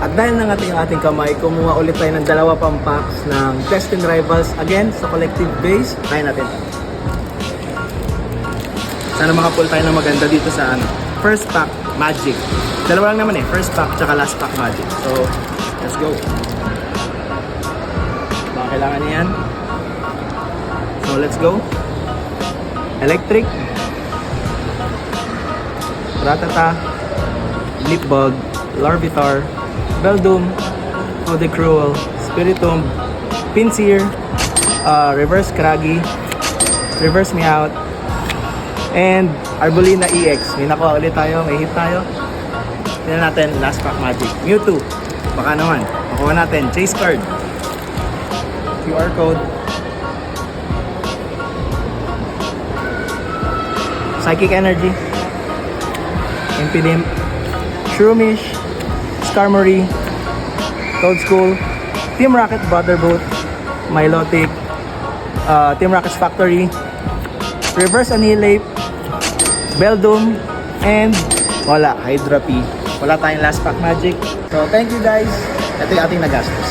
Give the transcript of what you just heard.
At dahil nangating ating kamay, kumuha ulit tayo ng dalawa pang packs ng Testing Rivals. Again, sa collective base, try natin. Sana makapull tayo ng maganda dito sa ano. First pack, Magic. Dalawa lang naman eh. First pack, tsaka last pack, Magic. So, let's go. Baka kailangan niya yan. So, let's go. Electric. Ratata. Lipbug. Larvitar. Beldum. Odecruel. Spiritomb. Pinsir. Reverse Kragi. Reverse Meowth. And Arbolina EX. May nakuha ulit tayo. May hit tayo. Tignan natin. Last pack Magic. Mewtwo. Baka naman. Makuha natin. Chase card. QR code. Psychic Energy. Impidimp. Shroomish. Skarmory. Toadschool. Team Rocket Brotherboot. Milotic. Team Rocket's Factory. Reverse Annihilate. Beldum. And wala. Hydra P. Wala tayong last pack Magic. So thank you guys. Ito yung ating nagastos.